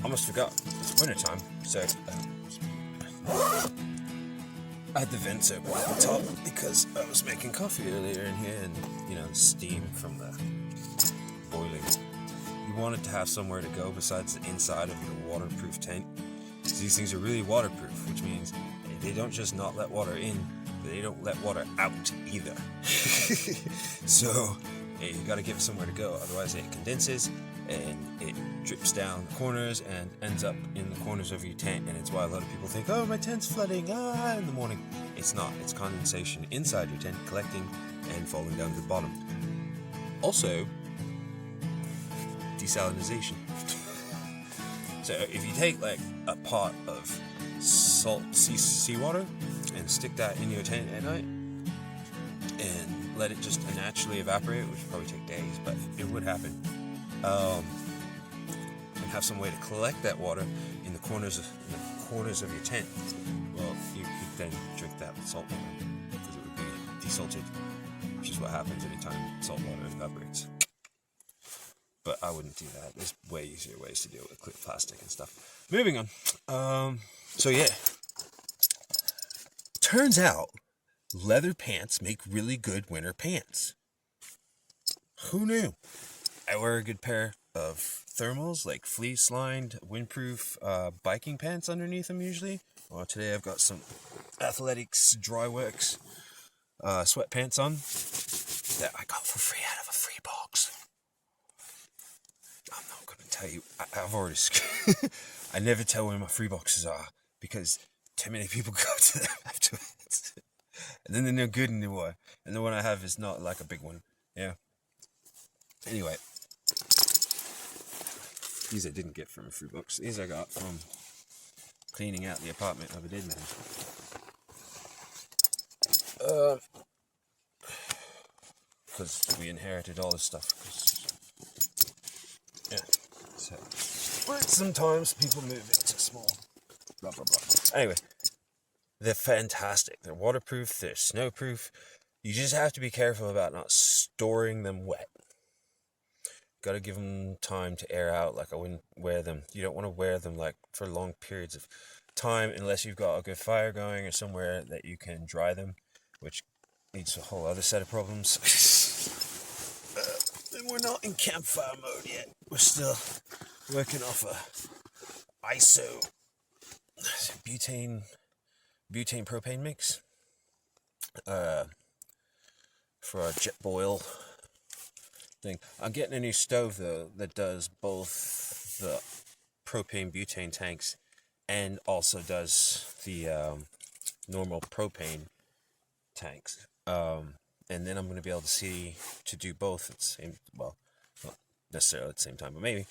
almost forgot. It's winter time, so I had the vents open at the top because I was making coffee earlier in here, and the steam from the boiling. You wanted to have somewhere to go besides the inside of your waterproof tent. So these things are really waterproof, which means they don't just not let water in, but they don't let water out either. So you gotta give it somewhere to go, otherwise it condenses and it drips down the corners and ends up in the corners of your tent, and it's why a lot of people think, oh, my tent's flooding in the morning. It's not. It's condensation inside your tent collecting and falling down to the bottom. Also, desalinization. So if you take like a pot of salt seawater and stick that in your tent at night and let it just naturally evaporate, which would probably take days, but it would happen, and have some way to collect that water in the corners of your tent, well, you could then drink that with salt water because it would be desalted, which is what happens anytime salt water evaporates. But I wouldn't do that. There's way easier ways to deal with clear plastic and stuff. Moving on. So yeah. Turns out leather pants make really good winter pants. Who knew? I wear a good pair of thermals, like fleece-lined, windproof biking pants underneath them usually. Well, today I've got some Athletics Dryworks sweatpants on that I got for free out of a free box. I'm not going to tell you. I've already... I never tell where my free boxes are because too many people go to them afterwards. And then they're no good anymore. And the one I have is not like a big one. Yeah. Anyway. These I didn't get from a free box. These I got from cleaning out the apartment of a dead man. Because we inherited all this stuff. Yeah. So, but sometimes people move into small. Blah, blah, blah. Anyway. They're fantastic. They're waterproof. They're snowproof. You just have to be careful about not storing them wet. Got to give them time to air out. Like I wouldn't wear them. You don't want to wear them like for long periods of time unless you've got a good fire going or somewhere that you can dry them, which needs a whole other set of problems. And we're not in campfire mode yet. We're still working off a ISO butane propane mix for our Jetboil thing. I'm getting a new stove though that does both the propane butane tanks and also does the normal propane tanks. And then I'm going to be able to do both at the same, well, not necessarily at the same time, but maybe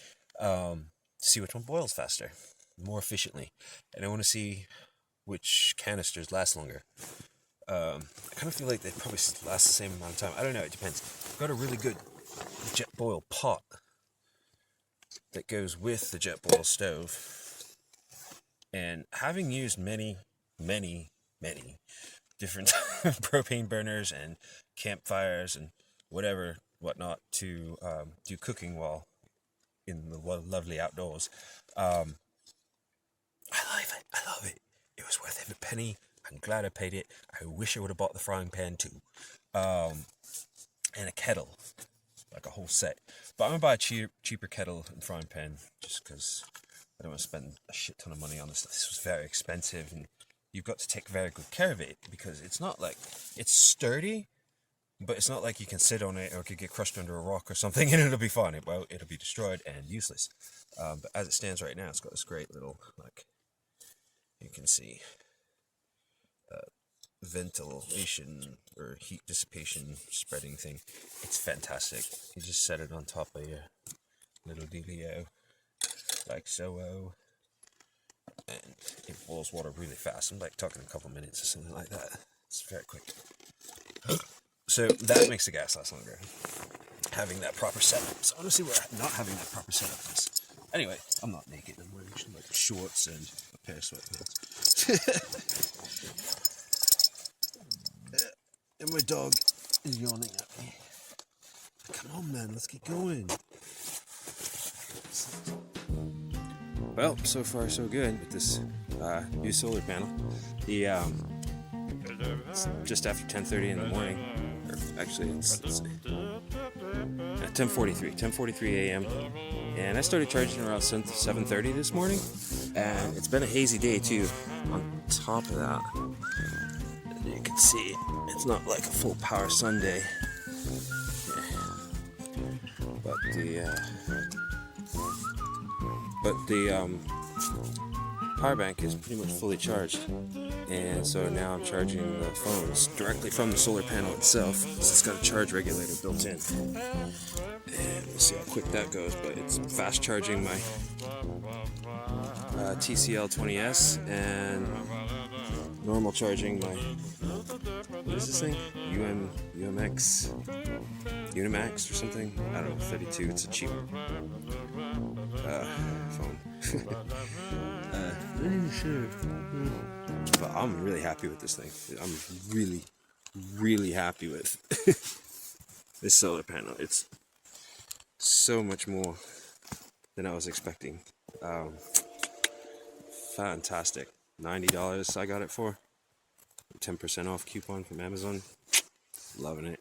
see which one boils faster, more efficiently. And I want to see which canisters last longer. I kind of feel like they probably last the same amount of time. I don't know, it depends. I've got a really good Jetboil pot that goes with the Jetboil stove. And having used many different propane burners and campfires and whatnot to do cooking while in the lovely outdoors, I love it. It was worth every penny. I'm glad I paid it. I wish I would have bought the frying pan too. And a kettle. Like a whole set. But I'm going to buy a cheaper kettle and frying pan just because I don't want to spend a shit ton of money on this. This was very expensive and you've got to take very good care of it because it's not like... It's sturdy, but it's not like you can sit on it or it could get crushed under a rock or something and it'll be fine. It'll be destroyed and useless. But as it stands right now, it's got this great little, like... You can see ventilation or heat dissipation spreading thing. It's fantastic. You just set it on top of your little dealio, like so, and it boils water really fast. I'm like talking a couple minutes or something like that. It's very quick. So that makes the gas last longer. Having that proper setup. So honestly, we're not having that proper setup is. Anyway, I'm not naked. I'm wearing like shorts and a pair of sweatpants. And my dog is yawning at me. Come on, man, let's get going. Well, so far so good with this new solar panel. The it's just after 10:30 in the morning, or actually it's 10:43 a.m. and I started charging around 7:30 this morning, and it's been a hazy day too. On top of that, you can see it's not like a full power Sunday, but the power bank is pretty much fully charged, and so now I'm charging the phones directly from the solar panel itself. So it's got a charge regulator built in, and we'll see how quick that goes. But it's fast charging my TCL 20S and normal charging my, what is this thing? Unimax or something? I don't know, 32. It's a cheap phone. Not even sure. But I'm really happy with this thing. I'm really, really happy with this solar panel. It's so much more than I was expecting. Fantastic. $90 I got it for. 10% off coupon from Amazon. Loving it.